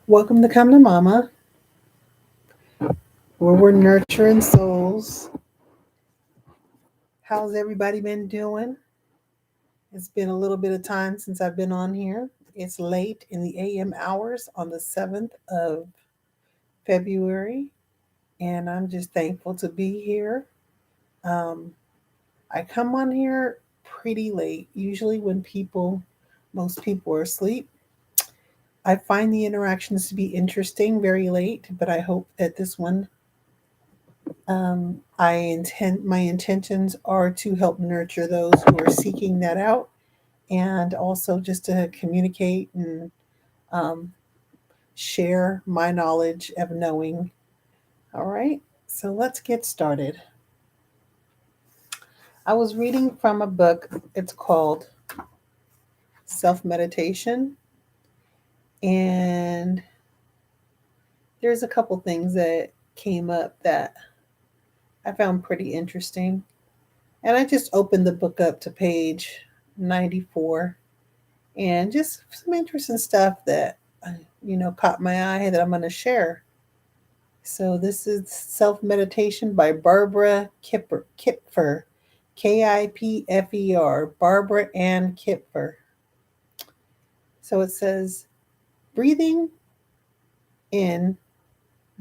Welcome to Come to Mama, where we're nurturing souls. How's everybody been doing? It's been a little bit of time since I've been on here. It's late in the AM hours on the 7th of February, and I'm just thankful to be here. Um, I come on here pretty late, usually when most people are asleep. I find the interactions to be interesting very late, but I hope that this one my intentions are to help nurture those who are seeking that out, and also just to communicate and um, share my knowledge of knowing. All right, so let's get started. I was reading from a book. It's called Self Meditation, and there's a couple things that came up that I found pretty interesting. And I just opened the book up to page 94, and just some interesting stuff that caught my eye that I'm going to share. So this is Self Meditation by Barbara Kipfer, Kipfer, Barbara Ann Kipfer. So it says, breathing in,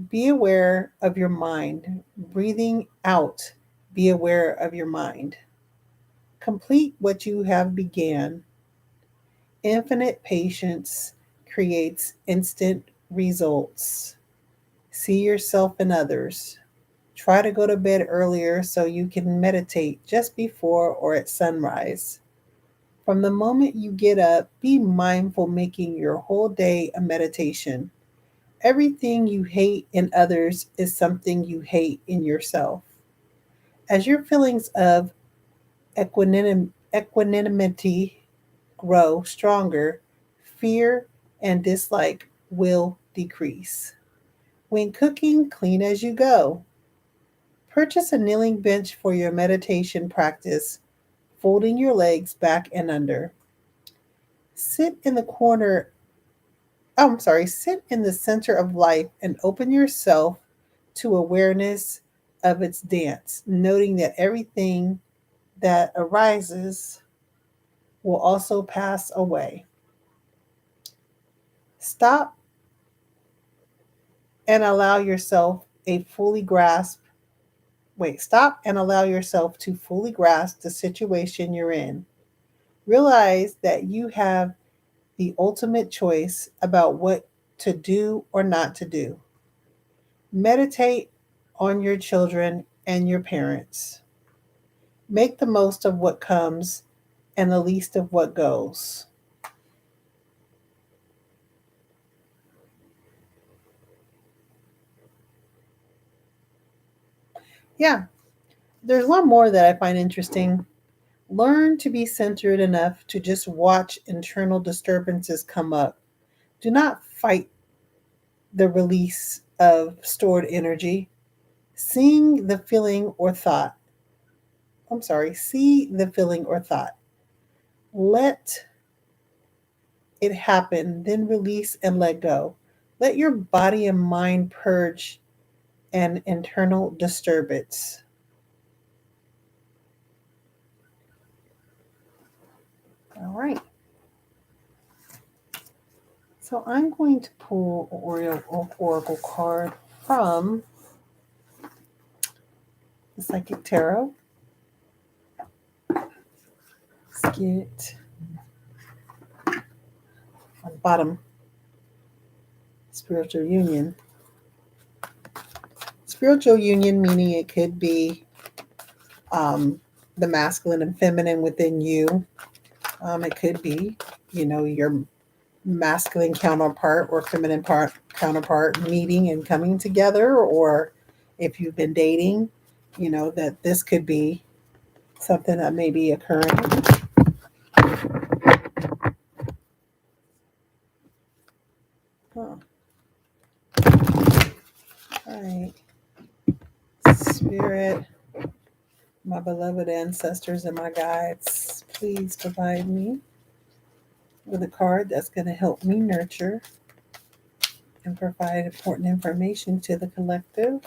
be aware of your mind. Breathing out, be aware of your mind. Complete what you have began. Infinite patience creates instant results. See yourself in others. Try to go to bed earlier so you can meditate just before or at sunrise. From the moment you get up, be mindful, making your whole day a meditation. Everything you hate in others is something you hate in yourself. As your feelings of equanimity grow stronger, fear and dislike will decrease. When cooking, clean as you go. Purchase a kneeling bench for your meditation practice, folding your legs back and under. Sit in the corner, sit in the center of life and open yourself to awareness of its dance, noting that everything that arises will also pass away. Stop and allow yourself a fully grasp Stop and allow yourself to fully grasp the situation you're in. Realize that you have the ultimate choice about what to do or not to do. Meditate on your children and your parents. Make the most of what comes and the least of what goes. Yeah, there's one more that I find interesting. Learn to be centered enough to just watch internal disturbances come up. Do not fight the release of stored energy. Seeing the feeling or thought. See the feeling or thought. Let it happen, then release and let go. Let your body and mind purge an internal disturbance. All right. So I'm going to pull Oracle card from the Psychic Tarot. Let's get on the bottom, Spiritual Union. Spiritual union meaning it could be the masculine and feminine within you. It could be, your masculine counterpart or counterpart meeting and coming together, or if you've been dating, that this could be something that may be occurring. Huh. All right. Spirit, my beloved ancestors and my guides, please provide me with a card that's going to help me nurture and provide important information to the collective.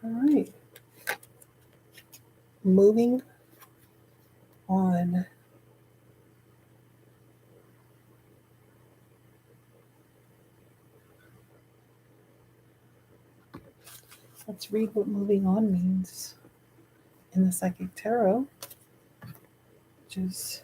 All right, moving on. Let's read what moving on means in the Psychic Tarot, which is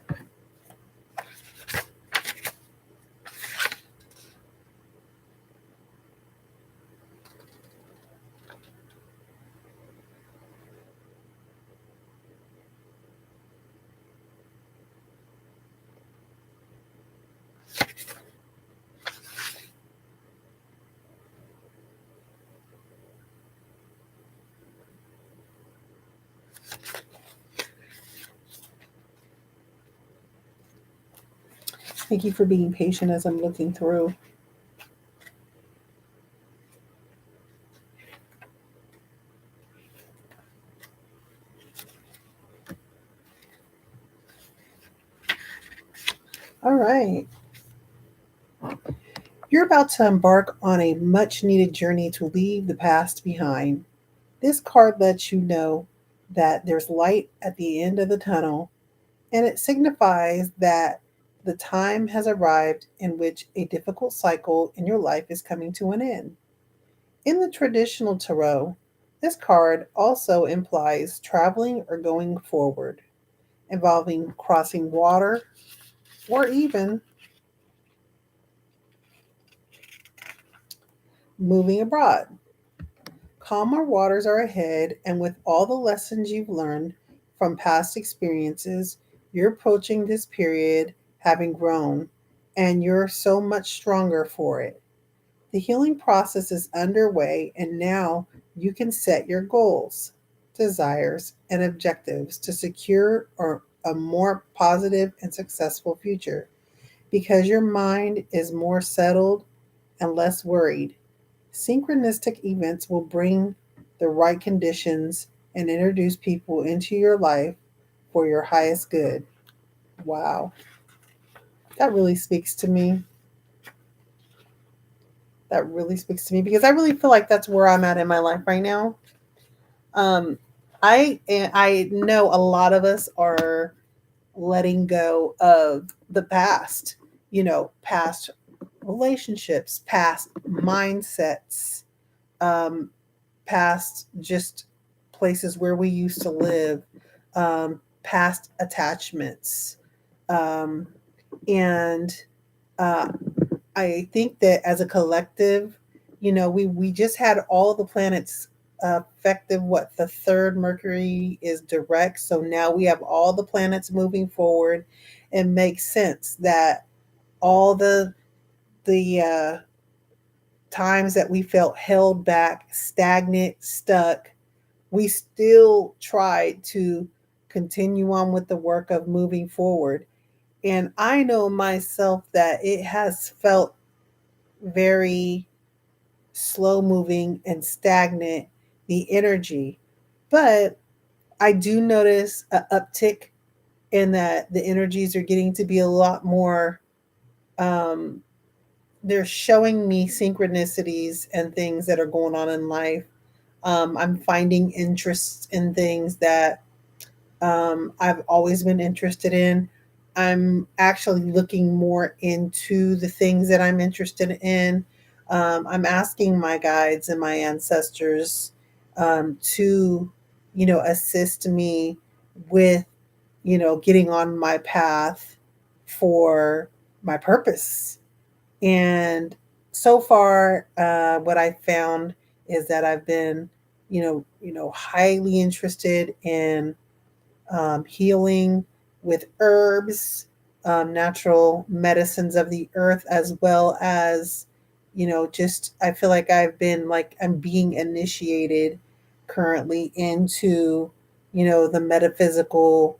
thank you for being patient as I'm looking through. All right. You're about to embark on a much needed journey to leave the past behind. This card lets you know that there's light at the end of the tunnel, and it signifies that the time has arrived in which a difficult cycle in your life is coming to an end. In the traditional tarot, this card also implies traveling or going forward, involving crossing water or even moving abroad. Calmer waters are ahead, and with all the lessons you've learned from past experiences, you're approaching this period having grown, and you're so much stronger for it. The healing process is underway, and now you can set your goals, desires, and objectives to secure a more positive and successful future because your mind is more settled and less worried. Synchronistic events will bring the right conditions and introduce people into your life for your highest good. Wow, that really speaks to me. That really speaks to me because I really feel like that's where I'm at in my life right now. Um, I know a lot of us are letting go of the past. Past relationships, past mindsets, um, past just places where we used to live, past attachments. Um, and uh, I think that as a collective, we just had all the planets effective. What, the third Mercury is direct, so now we have all the planets moving forward. It makes sense that all the times that we felt held back, stagnant, stuck, we still tried to continue on with the work of moving forward. And I know myself that it has felt very slow moving and stagnant, the energy. But I do notice an uptick in that the energies are getting to be a lot more, um, they're showing me synchronicities and things that are going on in life. I'm finding interests in things that I've always been interested in. I'm actually looking more into the things that I'm interested in. I'm asking my guides and my ancestors to, assist me with, getting on my path for my purpose. And so far, what I found is that I've been, highly interested in healing with herbs. natural medicines of the earth, as well as, just I feel like I'm being initiated currently into, the metaphysical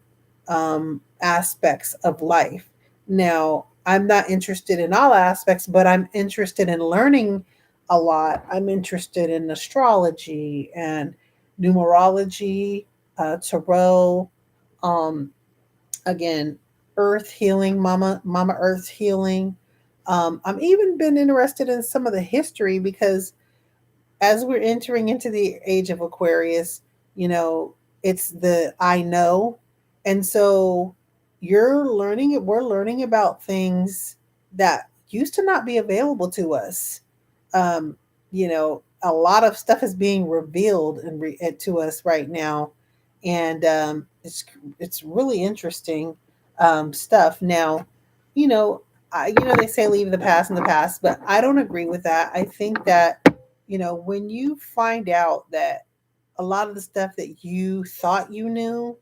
aspects of life. Now, I'm not interested in all aspects, but I'm interested in learning a lot. I'm interested in astrology and numerology, tarot, um, again, earth healing, mama earth healing. I'm even been interested in some of the history, because as we're entering into the age of Aquarius, you know, it's the I know. And so we're learning about things that used to not be available to us. Um, a lot of stuff is being revealed to us right now. And it's really interesting stuff. Now, you know, they say leave the past in the past, but I don't agree with that. I think that, when you find out that a lot of the stuff that you thought you knew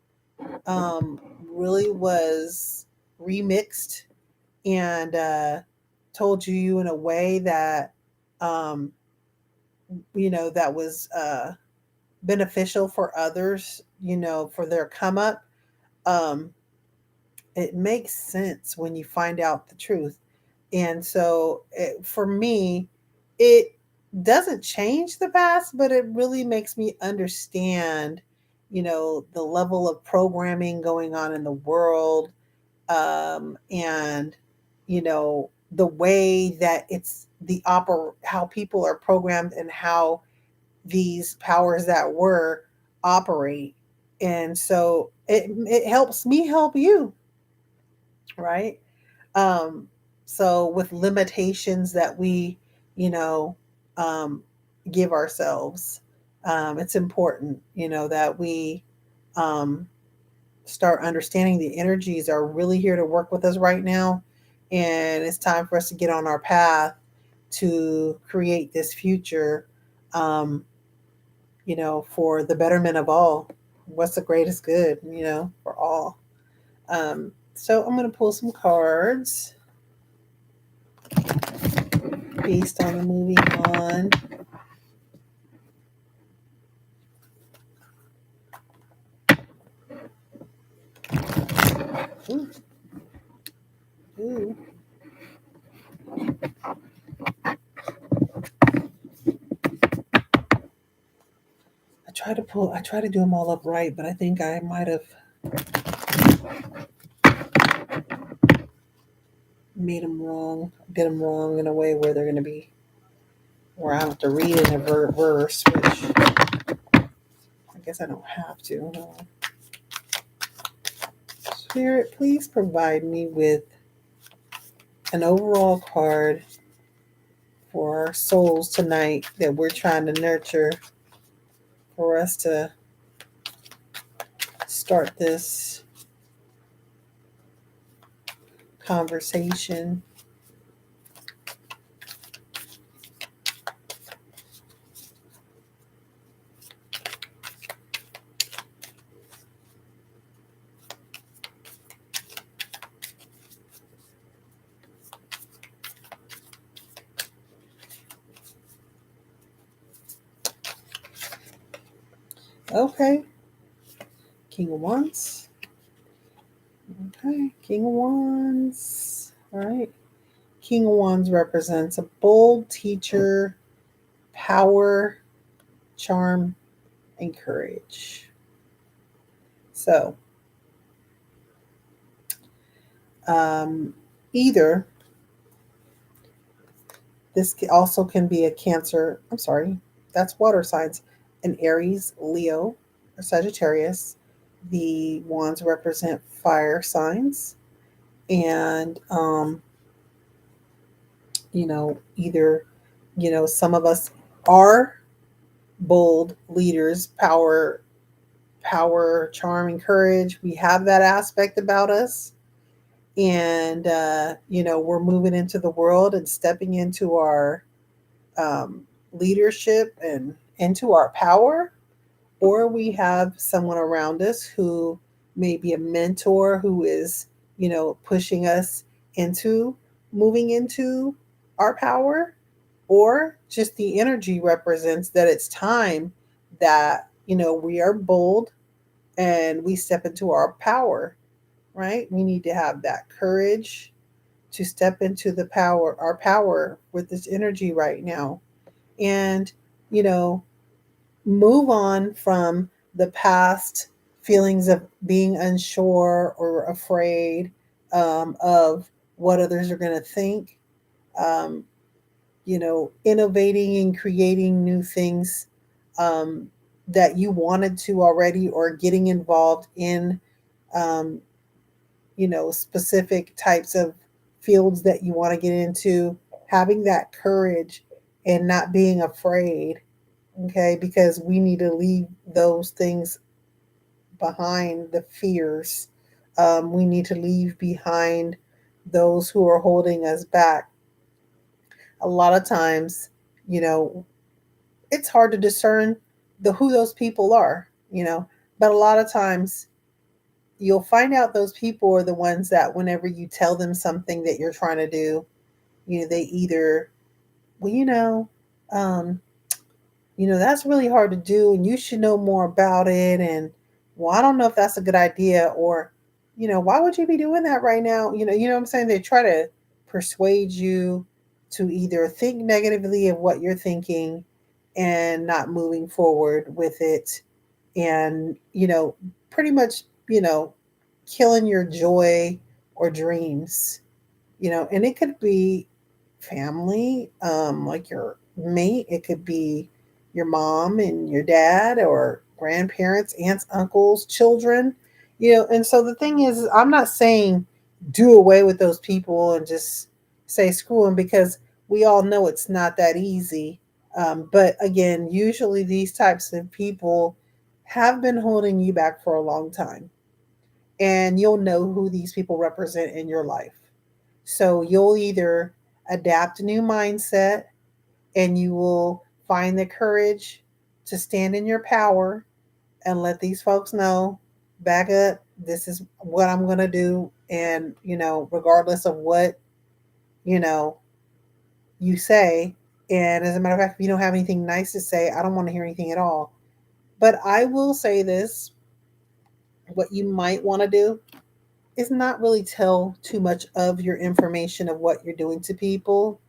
really was remixed and told you in a way that, um, that was beneficial for others, for their come up, um, it makes sense when you find out the truth. And so for me, it doesn't change the past, but it really makes me understand, the level of programming going on in the world, and, the way that how people are programmed, and how these powers that were operate. And so it helps me help you, right? Um, so with limitations that we, you know, um, give ourselves, it's important, that we um, start understanding the energies are really here to work with us right now. And it's time for us to get on our path to create this future, um, for the betterment of all. What's the greatest good, for all. So I'm going to pull some cards based on the movie on. Ooh, ooh. I try to do them all up right, but I think I might have made them wrong, did them wrong in a way where they're going to be, where I have to read in a verse, which I guess I don't have to. Spirit, please provide me with an overall card for our souls tonight that we're trying to nurture, for us to start this conversation. Okay, King of Wands. Okay, King of Wands. All right. King of Wands represents a bold teacher, power, charm, and courage. So, um, either also can be a Cancer, I'm sorry, that's water signs, an Aries, Leo, or Sagittarius. The wands represent fire signs. And, either, some of us are bold leaders, power, charm, and courage. We have that aspect about us. And, we're moving into the world and stepping into our leadership and into our power. Or we have someone around us who may be a mentor, who is, pushing us into moving into our power, or just the energy represents that it's time that, we are bold and we step into our power, right? We need to have that courage to step into our power with this energy right now. And, you know, move on from the past feelings of being unsure or afraid of what others are going to think. Um, Innovating and creating new things um, that you wanted to already, or getting involved in, um, specific types of fields that you want to get into, having that courage and not being afraid. Okay, because we need to leave those things behind, the fears. We need to leave behind those who are holding us back. A lot of times, you know, it's hard to discern who those people are, but a lot of times you'll find out those people are the ones that whenever you tell them something that you're trying to do, they either, well, um, that's really hard to do and you should know more about it. And, well, I don't know if that's a good idea. Or, why would you be doing that right now? You know what I'm saying? They try to persuade you to either think negatively of what you're thinking and not moving forward with it. And, pretty much, killing your joy or dreams, and it could be family, like your mate. It could be your mom and your dad, or grandparents, aunts, uncles, children. And so the thing is, I'm not saying do away with those people and just say screw them, because we all know it's not that easy. But again, usually these types of people have been holding you back for a long time, and you'll know who these people represent in your life. So you'll either adapt a new mindset and you will find the courage to stand in your power and let these folks know, back up, this is what I'm going to do. And, regardless of what, you know, you say. And as a matter of fact, if you don't have anything nice to say, I don't want to hear anything at all. But I will say this: what you might want to do is not really tell too much of your information of what you're doing to people.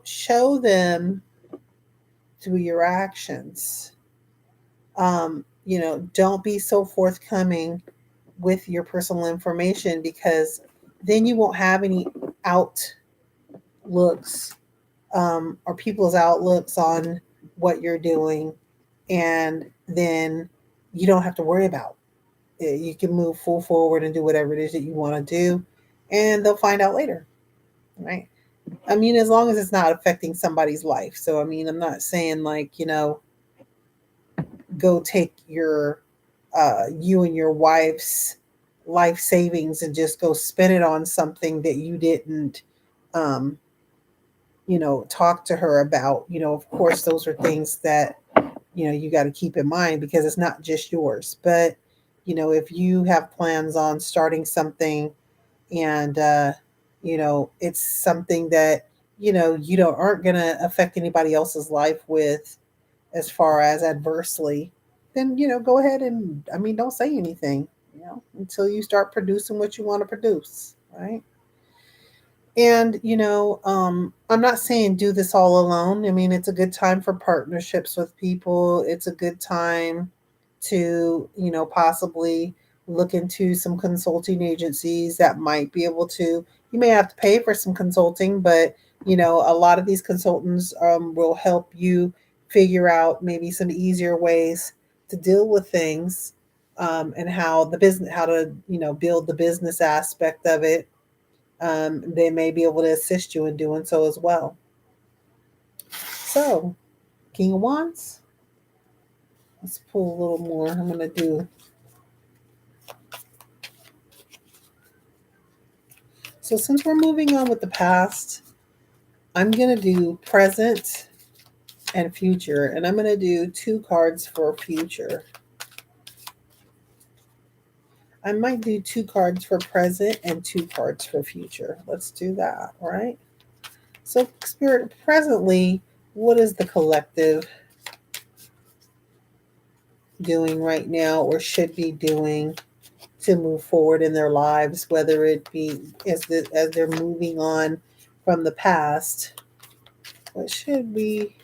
Show them through your actions. Don't be so forthcoming with your personal information, because then you won't have any outlooks, or people's outlooks on what you're doing. And then you don't have to worry about it. You can move full forward and do whatever it is that you want to do, and they'll find out later, right? I mean, as long as it's not affecting somebody's life. So, I mean, I'm not saying like, go take you and your wife's life savings and just go spend it on something that you didn't, um, talk to her about. Of course, those are things that, you got to keep in mind, because it's not just yours. But, if you have plans on starting something, and it's something that you don't aren't going to affect anybody else's life with, as far as adversely, then go ahead and, I mean, don't say anything, until you start producing what you want to produce, right? And, I'm not saying do this all alone. I mean, it's a good time for partnerships with people. It's a good time to, possibly look into some consulting agencies that might be able to, you may have to pay for some consulting, but, a lot of these consultants will help you figure out maybe some easier ways to deal with things, and how to, build the business aspect of it. They may be able to assist you in doing so as well. So, King of Wands, let's pull a little more. I'm going to do. So, since we're moving on with the past, I'm going to do present and future. And I'm going to do two cards for future. I might do 2 cards for present and 2 cards for future. Let's do that, right? So, Spirit, presently, what is the collective doing right now or should be doing to move forward in their lives, whether it be as they're moving on from the past? What should we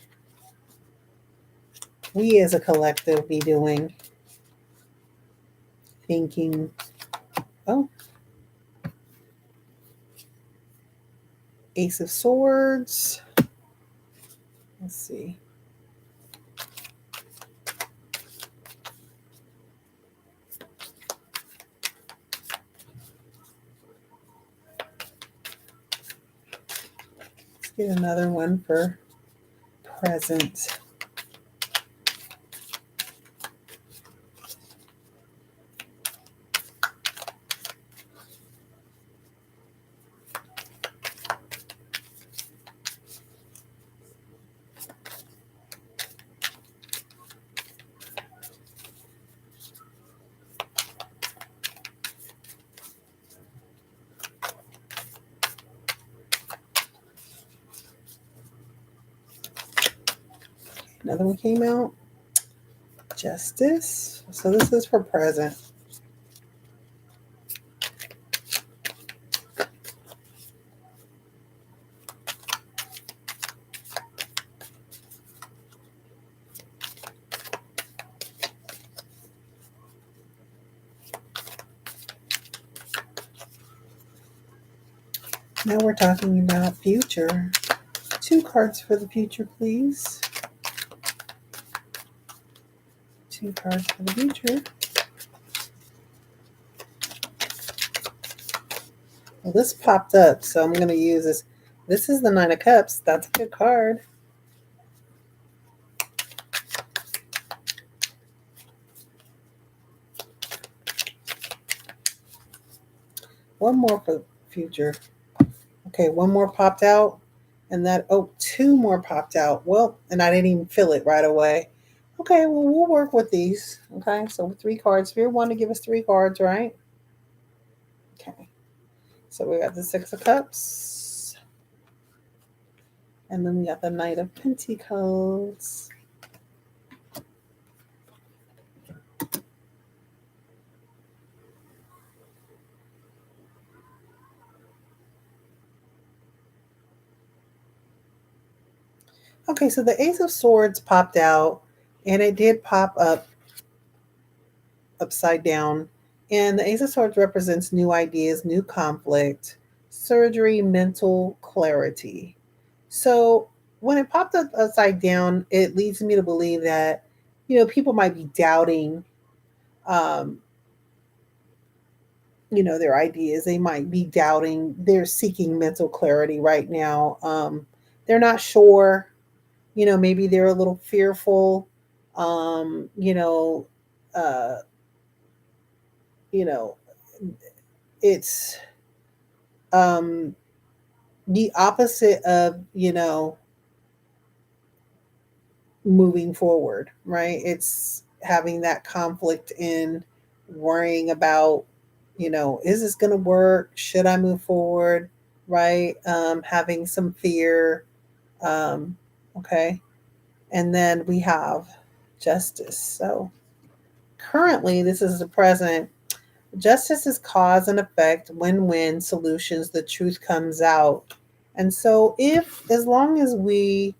as a collective be doing, thinking? Oh, Ace of Swords. Let's see. Let's get another one for present. Another one came out. Justice. So this is for present. Now we're talking about future. 2 cards for the future, please. 2 cards for the future. Well, this popped up, so I'm going to use this. This is the 9 of Cups. That's a good card. One more for the future. Okay, one more popped out. And that, 2 more popped out. Well, and I didn't even feel it right away. Okay, well, we'll work with these. Okay, so 3 cards. If you want to give us 3 cards, right? Okay. So we got the 6 of Cups. And then we got the Knight of Pentacles. Okay, so the Ace of Swords popped out, and it did pop up upside down. And the Ace of Swords represents new ideas, new conflict, surgery, mental clarity. So when it popped up upside down, it leads me to believe that, people might be doubting, um, their ideas. They might be doubting. They're seeking mental clarity right now. They're not sure. Maybe they're a little fearful. Um, you know, uh, you know, it's the opposite of, moving forward, right? It's having that conflict in worrying about, is this going to work? Should I move forward? Right? Having some fear. Um, okay. And then we have justice. So currently, this is the present. Justice is cause and effect, win win solutions. The truth comes out. And so, as long as we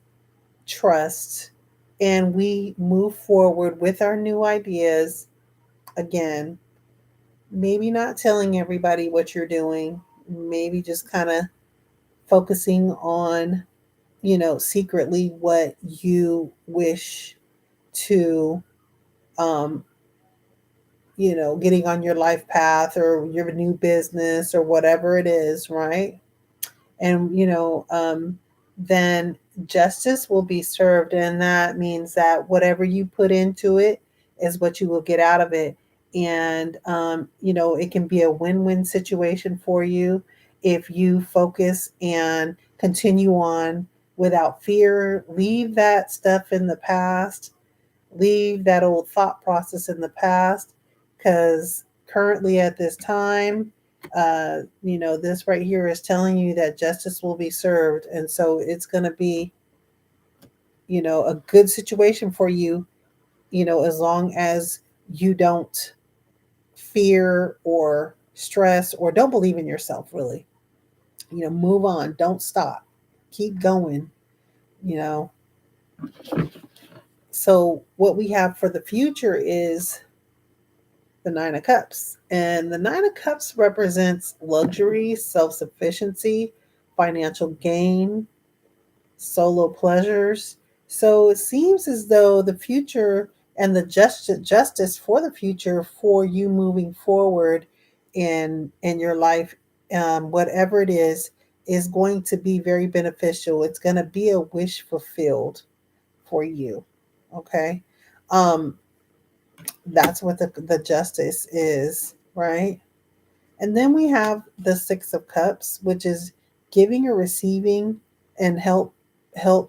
trust and we move forward with our new ideas, again, maybe not telling everybody what you're doing, maybe just kind of focusing on, secretly what you wish to, um, getting on your life path or your new business or whatever it is, right? And then justice will be served, and that means that whatever you put into it is what you will get out of it. And it can be a win-win situation for you if you focus and continue on without fear. Leave that stuff in the past, leave that old thought process in the past, because currently at this time, this right here is telling you that justice will be served. And so it's going to be, a good situation for you, as long as you don't fear or stress or don't believe in yourself, really. Move on, don't stop, keep going, you know. So, what we have for the future is the Nine of Cups. And the Nine of Cups represents luxury, self sufficiency, financial gain, solo pleasures. So it seems as though the future and the justice for the future for you moving forward in your life, whatever it is going to be very beneficial. It's going to be a wish fulfilled for you. Okay. Um, that's what the justice is, right? And then we have the Six of Cups, which is giving or receiving and help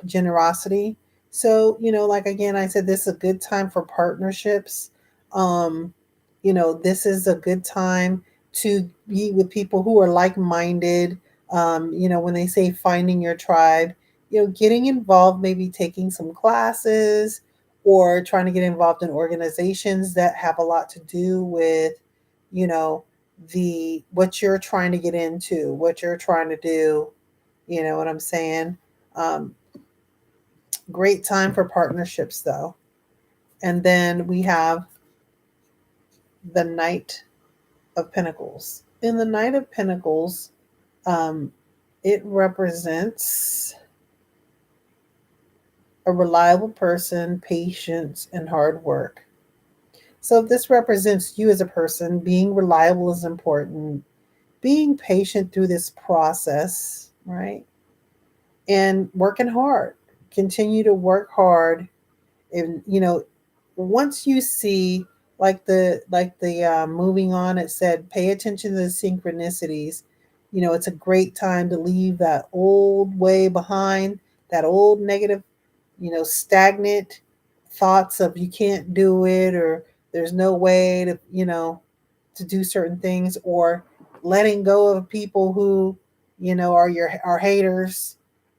generosity. So, like again, I said this is a good time for partnerships. Um, this is a good time to be with people who are like-minded. When they say finding your tribe, getting involved, maybe taking some classes or trying to get involved in organizations that have a lot to do with, you know, the what you're trying to get into, what you're trying to do. You know what I'm saying? Um, Great time for partnerships, though. And then we have the Knight of Pentacles. In the Knight of Pentacles, um, it represents a reliable person, patience, and hard work. So this represents you as a person. Being reliable is important. Being patient through this process, right? And working hard. Continue to work hard, and once you see like the moving on, it said pay attention to the synchronicities. It's a great time to leave that old way behind, that old negative, stagnant thoughts of you can't do it or there's no way to do certain things, or letting go of people who are haters,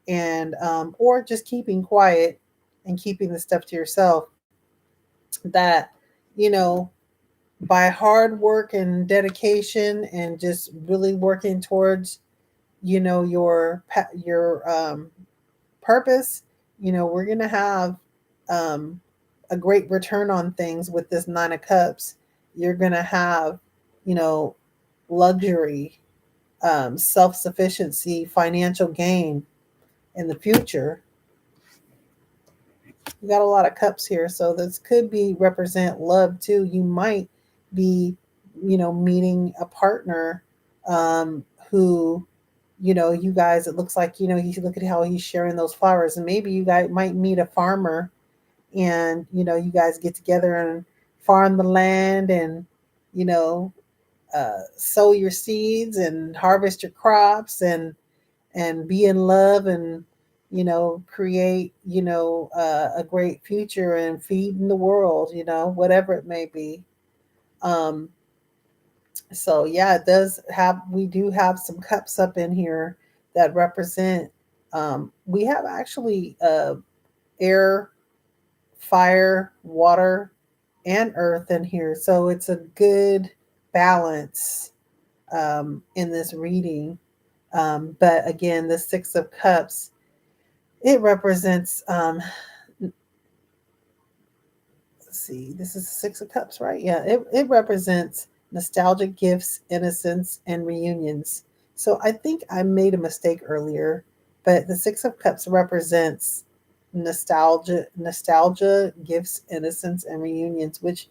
and or just keeping quiet and keeping the stuff to yourself. That you know by hard work and dedication and just really working towards your purpose, we're gonna have um, a great return on things with this Nine of Cups. You're gonna have you know luxury, self sufficiency, financial gain in the future. We got a lot of cups here, so this could be represent love too. You might be, meeting a partner, who, you guys. It looks like he's look at how he's sharing those flowers, and maybe you guys might meet a farmer, and you guys get together and farm the land, and you know sow your seeds and harvest your crops, and be in love, and create a great future and feeding the world, whatever it may be. um so yeah, it does have we do have some cups up in here that represent, we have actually air, fire, water, and earth in here, so it's a good balance in this reading. But again, the Six of Cups, it represents, let's see, this is the Six of Cups, right? Yeah, it represents nostalgic gifts, innocence, and reunions. So I think I made a mistake earlier, but the Six of Cups represents nostalgia, gifts, innocence, and reunions, which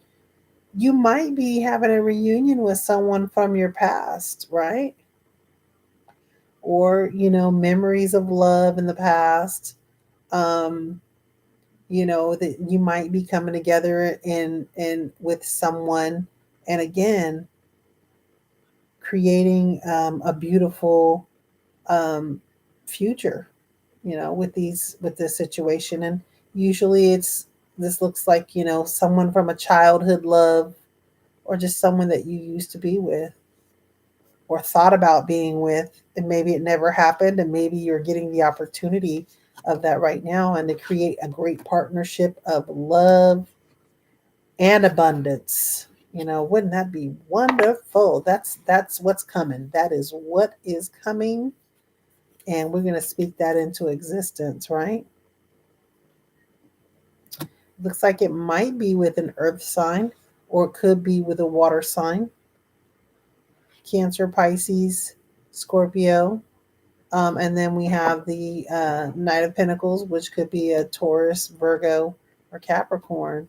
you might be having a reunion with someone from your past, right? Or, memories of love in the past. Um, that you might be coming together in with someone, and again creating a beautiful um, future, with this situation. And usually it's this looks like someone from a childhood love, or just someone that you used to be with or thought about being with, and maybe it never happened, and maybe you're getting the opportunity of that right now and to create a great partnership of love and abundance. Wouldn't that be wonderful? That's what's coming. That is what is coming, and we're going to speak that into existence, right? Looks like it might be with an earth sign, or it could be with a water sign. Cancer, Pisces, Scorpio. And then we have the Knight of Pentacles, which could be a Taurus, Virgo, or Capricorn.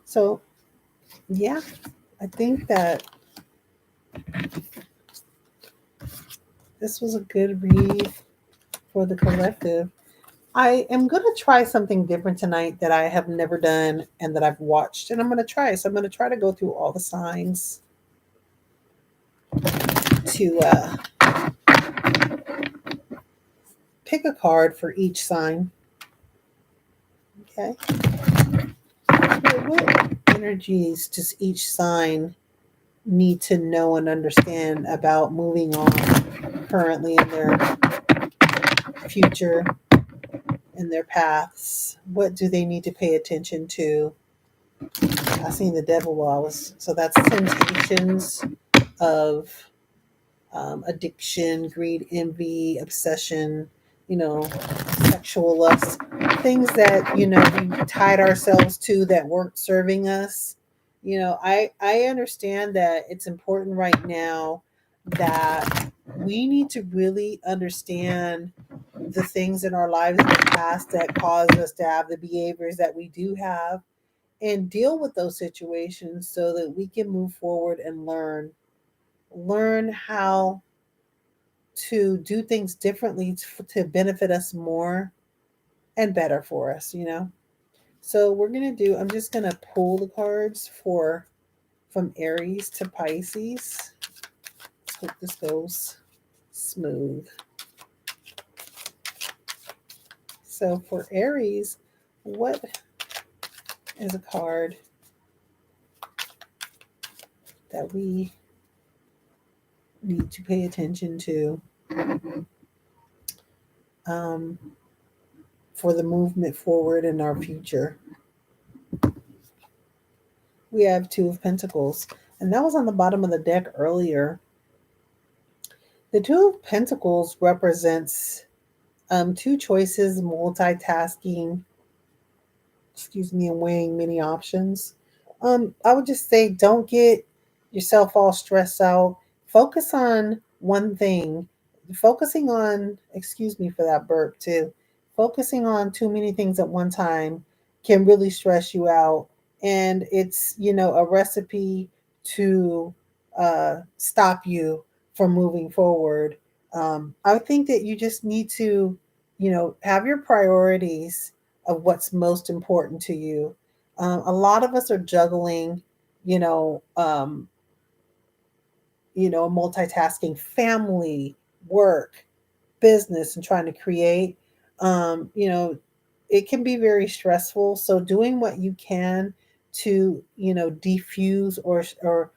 So, yeah, I think that this was a good read for the collective. I am going to try something different tonight that I have never done and that I've watched, and I'm going to try. So, I'm going to try to go through all the signs to pick a card for each sign. Okay. What energies does each sign need to know and understand about moving on currently in their future, in their paths? What do they need to pay attention to? I seen the devil while I was, so that's temptations of addiction, greed, envy, obsession, you know, sexual lust, things that, we tied ourselves to that weren't serving us. I understand that it's important right now that we need to really understand the things in our lives in the past that caused us to have the behaviors that we do have, and deal with those situations so that we can move forward and learn how to do things differently to benefit us more and better for us. So we're going to do, I'm just going to pull the cards for from Aries to Pisces. Let's hope this goes smooth. So for Aries, what is a card that we need to pay attention to um, for the movement forward in our future? We have Two of Pentacles, and that was on the bottom of the deck earlier. The Two of Pentacles represents two choices, multitasking, and weighing many options. I would just say don't get yourself all stressed out. Focus on one thing. Focusing on, excuse me for that burp too, focusing on too many things at one time can really stress you out. And it's, a recipe to stop you from moving forward. I think that you just need to, have your priorities of what's most important to you. A lot of us are juggling, you know, um, multitasking, family, work, business, and trying to create. Um, you know, it can be very stressful. So doing what you can to, defuse or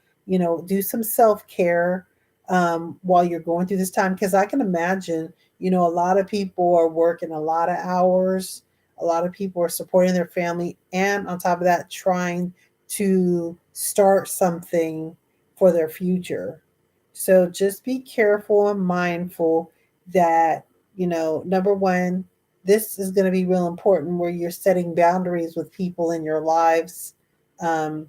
do some self care while you're going through this time, because I can imagine, a lot of people are working a lot of hours. A lot of people are supporting their family, and on top of that, trying to start something for their future. So just be careful and mindful that, number one, this is going to be real important where you're setting boundaries with people in your lives, um,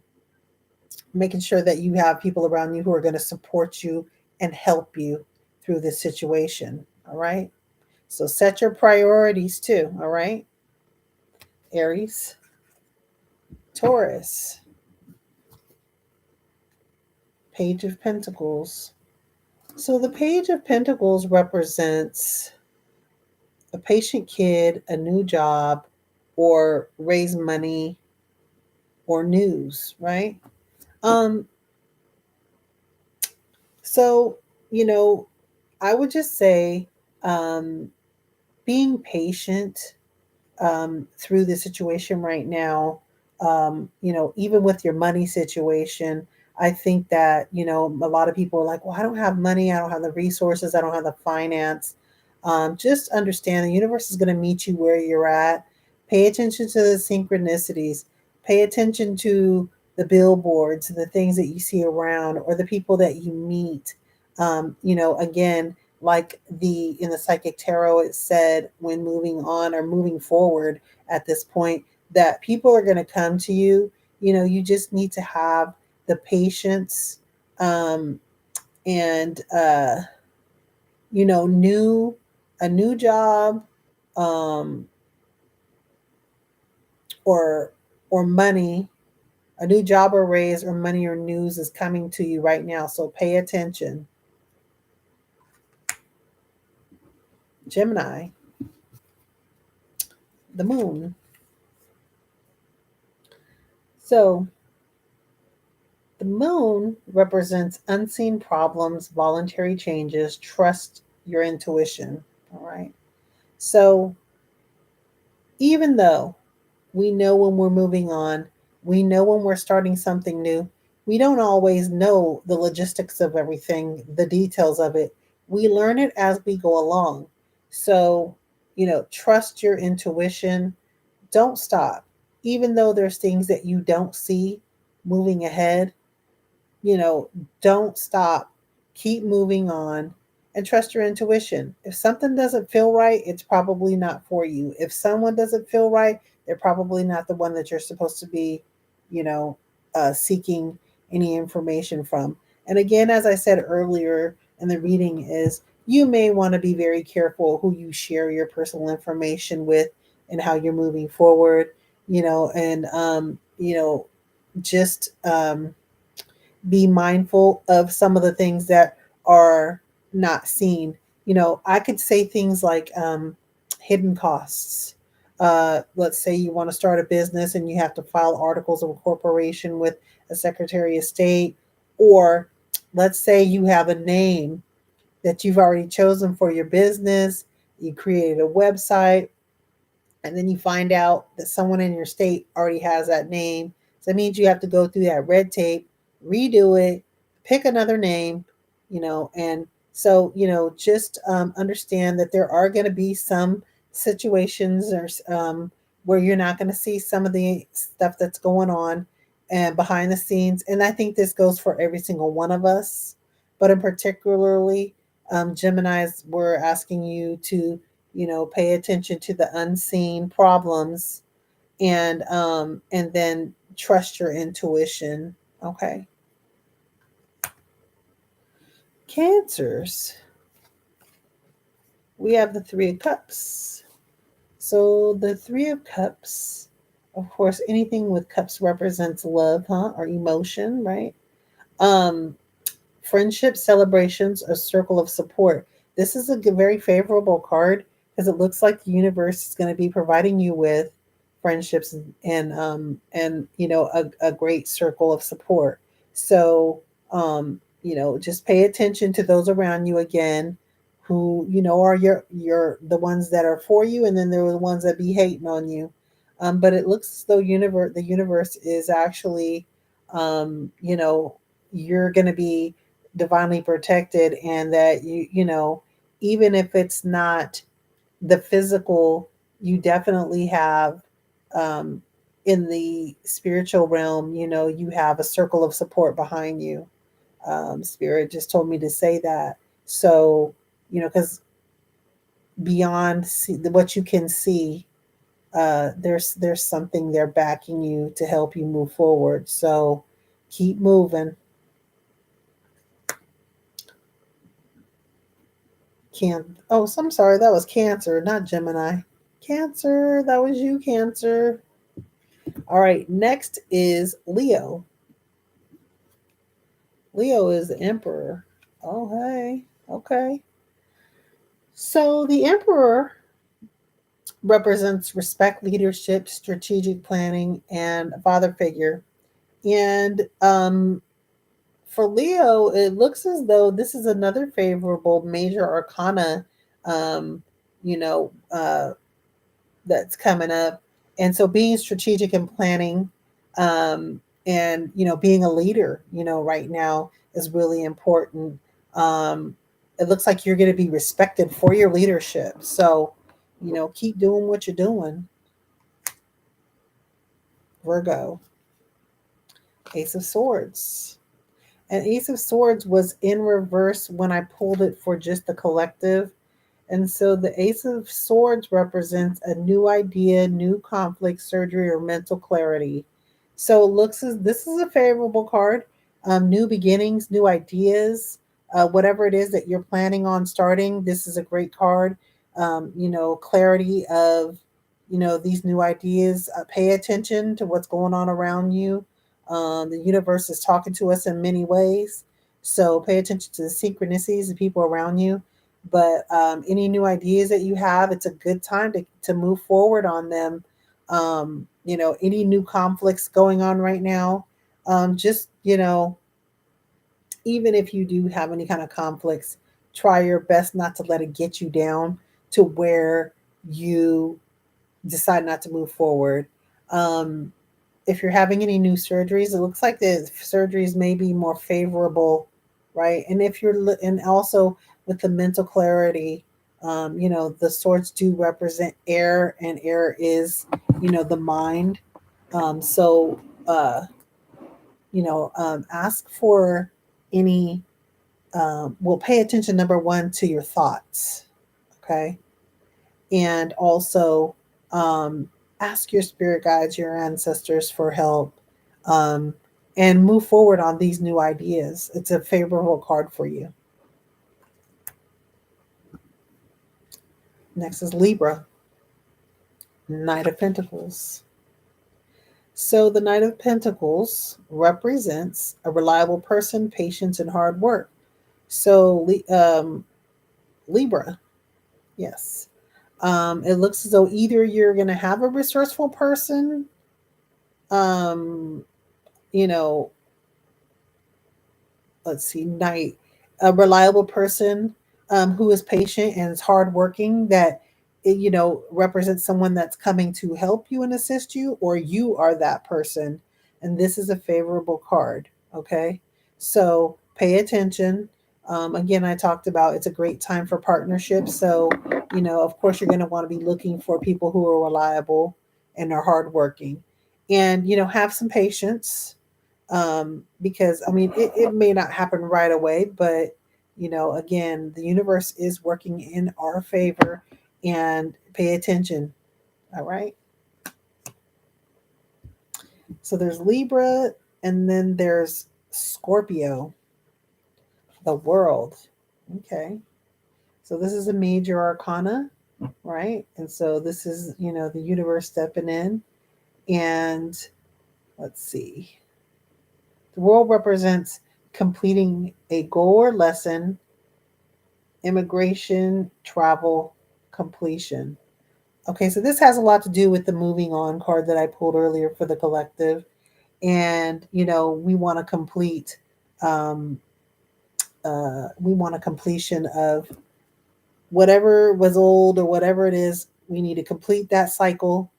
making sure that you have people around you who are going to support you and help you through this situation. All right. So set your priorities too. All right. Aries, Taurus, Page of Pentacles. So the Page of Pentacles represents a patient kid, a new job, or raise money or news, right? Um, so, you know, I would just say, um, being patient through the situation right now. Even with your money situation, I think that, a lot of people are like, well, I don't have money, I don't have the resources, I don't have the finance. Just understand the universe is going to meet you where you're at. Pay attention to the synchronicities, pay attention to the billboards, the things that you see around, or the people that you meet. Again, like the in the psychic tarot, it said when moving on or moving forward at this point, that people are going to come to you. You just need to have the patience, um, and new a new job, um, or money, a new job or raise or money or news is coming to you right now. So pay attention. Gemini, the moon. So the moon represents unseen problems, voluntary changes, trust your intuition. All right. So even though we know when we're moving on, we know when we're starting something new, we don't always know the logistics of everything, the details of it. We learn it as we go along. So, trust your intuition. Don't stop. Even though there's things that you don't see moving ahead, you know, don't stop. Keep moving on and trust your intuition. If something doesn't feel right, it's probably not for you. If someone doesn't feel right, they're probably not the one that you're supposed to be, you know, seeking any information from. And again, as I said earlier in the reading, is you may want to be very careful who you share your personal information with and how you're moving forward, and just be mindful of some of the things that are not seen. I could say things like hidden costs. Let's say you want to start a business and you have to file articles of incorporation with a Secretary of State, or let's say you have a name that you've already chosen for your business, you created a website, and then you find out that someone in your state already has that name. So that means you have to go through that red tape, redo it, pick another name, and so, just understand that there are going to be some situations where you're not going to see some of the stuff that's going on and behind the scenes. And I think this goes for every single one of us, but in particularly, Gemini's, we're asking you to pay attention to the unseen problems, and then trust your intuition. Okay. Cancers, we have the Three of Cups. So the Three of Cups, of course, anything with cups represents love, huh, or emotion, right? um Friendship, celebrations, a circle of support. This is a very favorable card because it looks like the universe is going to be providing you with friendships and a great circle of support. So just pay attention to those around you again, who are your the ones that are for you, and then there are the ones that be hating on you. But it looks as though the universe is actually, you're going to be divinely protected, and that even if it's not the physical, you definitely have, um in the spiritual realm, you have a circle of support behind you. Spirit just told me to say that. So, because beyond what you can see, there's something there backing you to help you move forward. So keep moving. Can Oh, so I'm sorry, that was Cancer, not Gemini. Cancer, that was you, Cancer. All right, next is Leo. Leo is the Emperor. Oh, hey, okay. So the Emperor represents respect, leadership, strategic planning, and a father figure. And for Leo, it looks as though this is another favorable major arcana, um, you know, uh, that's coming up. And so being strategic and planning, um, and being a leader, right now is really important. um, it looks like you're going to be respected for your leadership, so keep doing what you're doing. Virgo. Ace of Swords. And Ace of Swords was in reverse when I pulled it for just the collective. And so the Ace of Swords represents a new idea, new conflict, surgery, or mental clarity. So it looks as this is a favorable card. New beginnings, new ideas, whatever it is that you're planning on starting, this is a great card. Clarity of, these new ideas. Pay attention to what's going on around you. The universe is talking to us in many ways. So pay attention to the synchronicities, the people around you, but any new ideas that you have, it's a good time to move forward on them. Any new conflicts going on right now, just even if you do have any kind of conflicts, try your best not to let it get you down to where you decide not to move forward. um, if you're having any new surgeries, it looks like the surgeries may be more favorable, right? And if and also with the mental clarity, the swords do represent air, and air is, the mind. So, ask for any, well, pay attention, number one, to your thoughts, okay? And also, um, ask your spirit guides, your ancestors for help, um, and move forward on these new ideas. It's a favorable card for you. Next is Libra, Knight of Pentacles. So the Knight of Pentacles represents a reliable person, patience, and hard work. So Libra, yes. It looks as though either you're going to have a resourceful person, um, you know, let's see, Knight, a reliable person, who is patient and is hardworking, that represents someone that's coming to help you and assist you, or you are that person. And this is a favorable card. Okay. So pay attention. Again, I talked about it's a great time for partnerships. So, of course, you're going to want to be looking for people who are reliable and are hardworking, and, have some patience, because I mean it may not happen right away, but again, the universe is working in our favor, and pay attention. All right. So there's Libra, and then there's Scorpio, the World. Okay. So this is a major arcana, right? And so this is, the universe stepping in. And let's see. The World represents completing a goal or lesson, immigration, travel, completion. Okay, so this has a lot to do with the moving on card that I pulled earlier for the collective. And, we want to complete, um, we want a completion of whatever was old or whatever it is. We need to complete that cycle.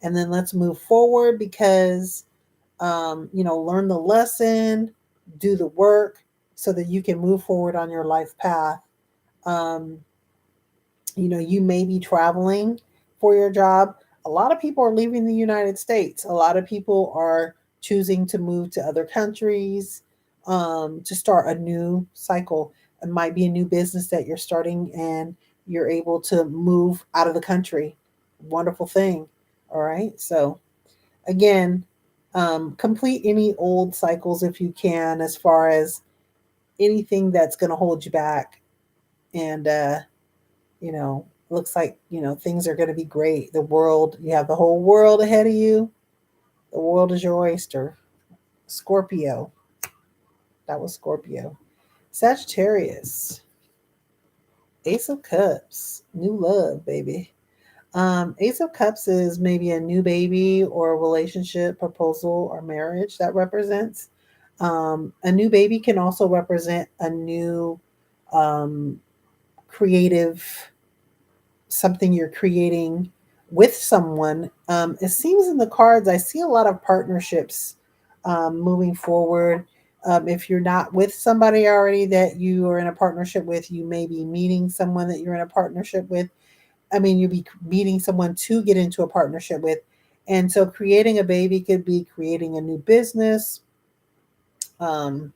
And then let's move forward because, learn the lesson, do the work so that you can move forward on your life path. Um, you may be traveling for your job. A lot of people are leaving the United States. A lot of people are choosing to move to other countries, to start a new cycle. It might be a new business that you're starting, and you're able to move out of the country. Wonderful thing. All right. So, again, complete any old cycles if you can, as far as anything that's going to hold you back. And, looks like, things are going to be great. The world, you have the whole world ahead of you. The world is your oyster. Scorpio. That was Scorpio. Sagittarius. Ace of Cups. New love, baby. Ace of Cups is maybe a new baby or a relationship, proposal, or marriage that represents. A new baby can also represent a new, um, creative, something you're creating with someone. It seems in the cards, I see a lot of partnerships moving forward. If you're not with somebody already that you are in a partnership with, you may be meeting someone that you're in a partnership with. I mean, you'll be meeting someone to get into a partnership with. And so creating a baby could be creating a new business. Um,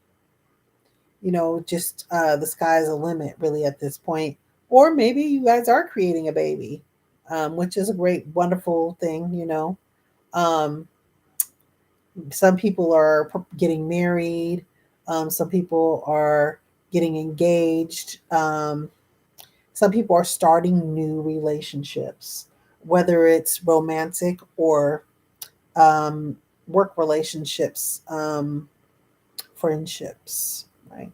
just the sky's the limit really at this point. Or maybe you guys are creating a baby, which is a great, wonderful thing. Um, some people are getting married, some people are getting engaged, some people are starting new relationships, whether it's romantic or um, work relationships, friendships, right?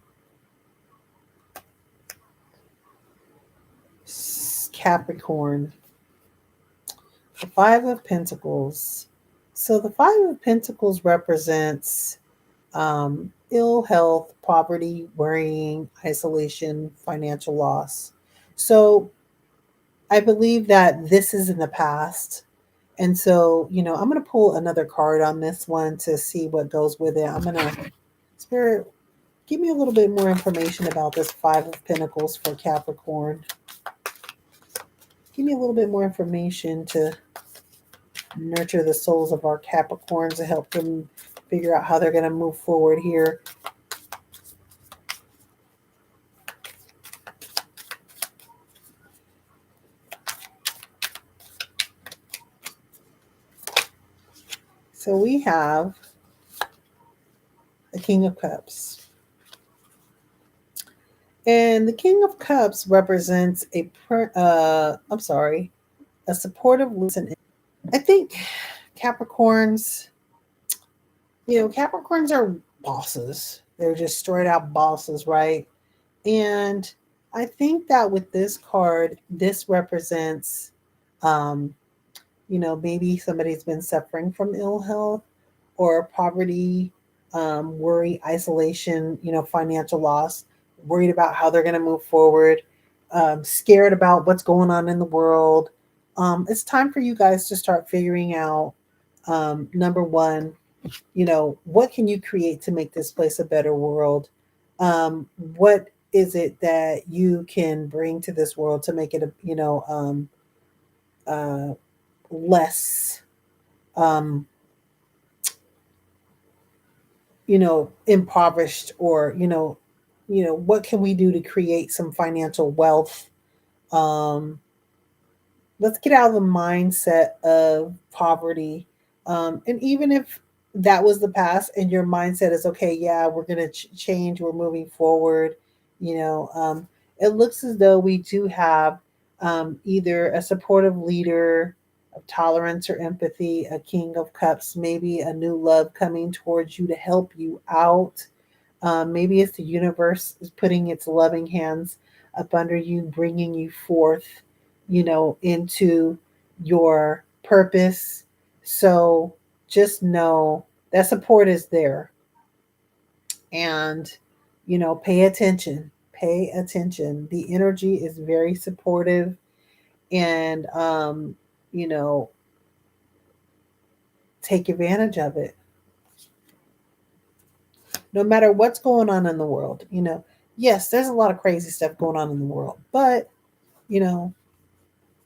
Capricorn, the Five of Pentacles. So the Five of Pentacles represents ill health, poverty, worrying, isolation, financial loss. So I believe that this is in the past. And so, I'm going to pull another card on this one to see what goes with it. I'm going to, Spirit, give me a little bit more information about this Five of Pentacles for Capricorn. Give me a little bit more information to nurture the souls of our Capricorns to help them figure out how they're going to move forward here. So we have the King of Cups. And the King of Cups represents a supportive listen. I think Capricorns, Capricorns are bosses. They're just straight out bosses, right? And I think that with this card, this represents, um, maybe somebody's been suffering from ill health or poverty, worry, isolation, financial loss, worried about how they're going to move forward, scared about what's going on in the world. It's time for you guys to start figuring out, number one, what can you create to make this place a better world? What is it that you can bring to this world to make it uh, less um, impoverished, or what can we do to create some financial wealth? um, let's get out of the mindset of poverty. And even if that was the past and your mindset is okay, yeah, we're going to change, we're moving forward, it looks as though we do have either a supportive leader of tolerance or empathy, a King of Cups, maybe a new love coming towards you to help you out. Maybe it's the universe is putting its loving hands up under you, bringing you forth, into your purpose. So just know that support is there. And, pay attention. Pay attention. The energy is very supportive. And, you know, take advantage of it. No matter what's going on in the world, yes, there's a lot of crazy stuff going on in the world, but, you know,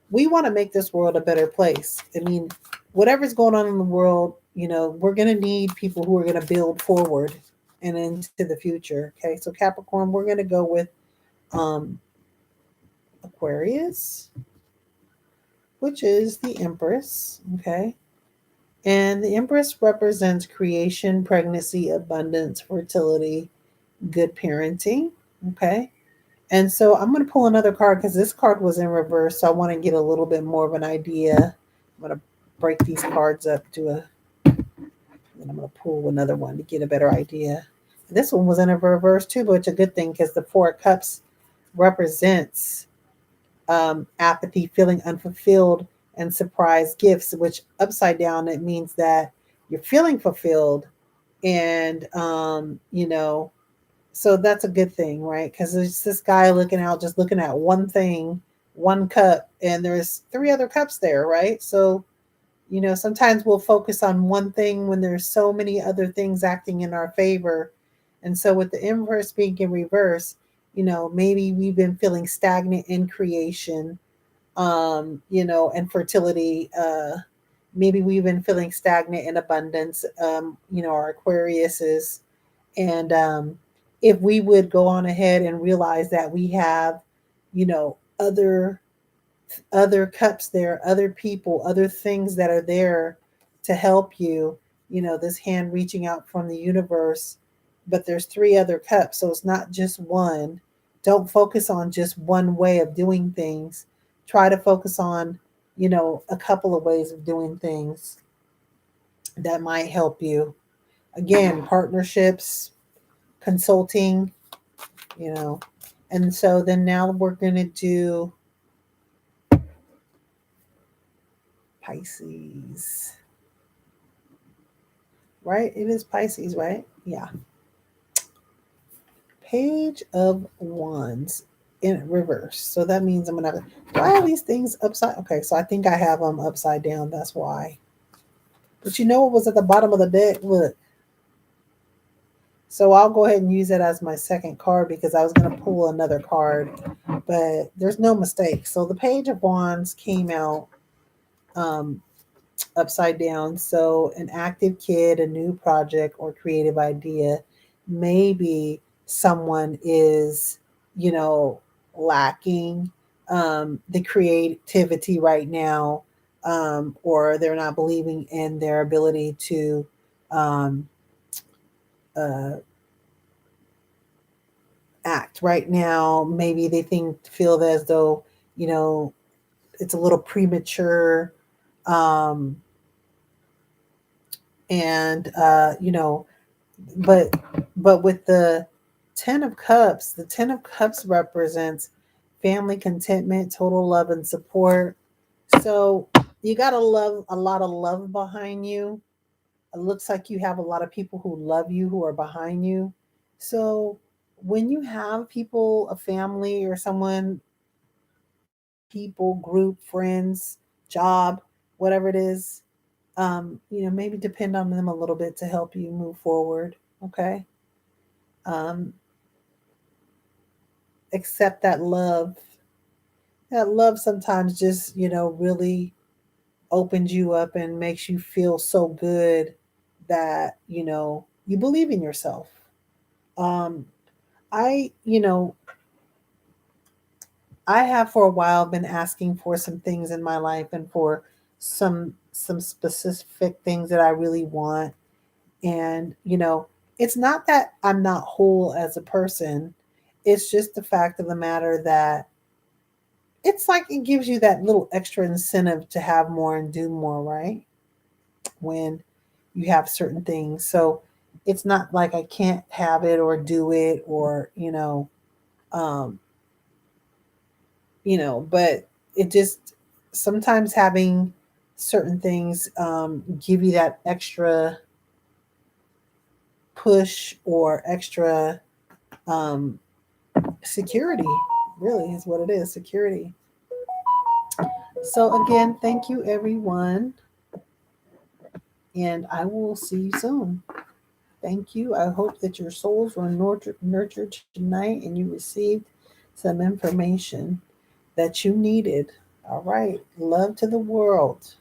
we want to make this world a better place. I mean, whatever's going on in the world, we're going to need people who are going to build forward and into the future. Okay. So Capricorn, we're going to go with um, Aquarius, which is the Empress. Okay. And the Empress represents creation, pregnancy, abundance, fertility, good parenting. Okay. And so I'm going to pull another card because this card was in reverse. So I want to get a little bit more of an idea. I'm going to break these cards up and I'm going to pull another one to get a better idea. This one was in a reverse too, but it's a good thing because the Four of Cups represents apathy, feeling unfulfilled, and surprise gifts, which upside down, it means that you're feeling fulfilled. And, so that's a good thing, right? Because it's this guy looking out, just looking at one thing, one cup and there's three other cups there, right? So, sometimes we'll focus on one thing when there's so many other things acting in our favor. And so, with the inverse being in reverse, maybe we've been feeling stagnant in creation, and fertility. Maybe we've been feeling stagnant in abundance, our Aquarius is. And if we would go on ahead and realize that we have, other cups there, other people, other things that are there to help you, this hand reaching out from the universe, but there's three other cups, so it's not just one. Don't focus on just one way of doing things. Try to focus on, a couple of ways of doing things that might help you. Again, partnerships, consulting, you know. And so then now we're going to do Pisces, right? It is Pisces, right? Yeah. Page of Wands in reverse. So that means I'm going to, do I have these things upside? Okay, so I think I have them upside down. That's why. But you know what was at the bottom of the deck? Look. So I'll go ahead and use it as my second card because I was going to pull another card, but there's no mistake. So the Page of Wands came out um, upside down. So an active kid, a new project or creative idea. Maybe someone is, you know, lacking the creativity right now, or they're not believing in their ability to um, uh, act right now. Maybe they feel as though, you know, it's a little premature. Um, and but with the 10 of cups, the 10 of cups represents family contentment, total love and support. So you got to love, a lot of love behind you. It looks like you have a lot of people who love you, who are behind you. So when you have people, a family or someone, people, group, friends, job, whatever it is, maybe depend on them a little bit to help you move forward. Okay. Um, accept that love. That love sometimes just, really opens you up and makes you feel so good that, you believe in yourself. Um, I, I have for a while been asking for some things in my life and for some specific things that I really want. And, it's not that I'm not whole as a person. It's just the fact of the matter that it's like it gives you that little extra incentive to have more and do more, right? When you have certain things. So it's not like I can't have it or do it or, um, but it just sometimes having certain things give you that extra push or extra um, security, really is what it is, security. So again, thank you everyone, and I will see you soon. Thank you. I hope that your souls were nurtured tonight and you received some information that you needed. All right. Love to the world.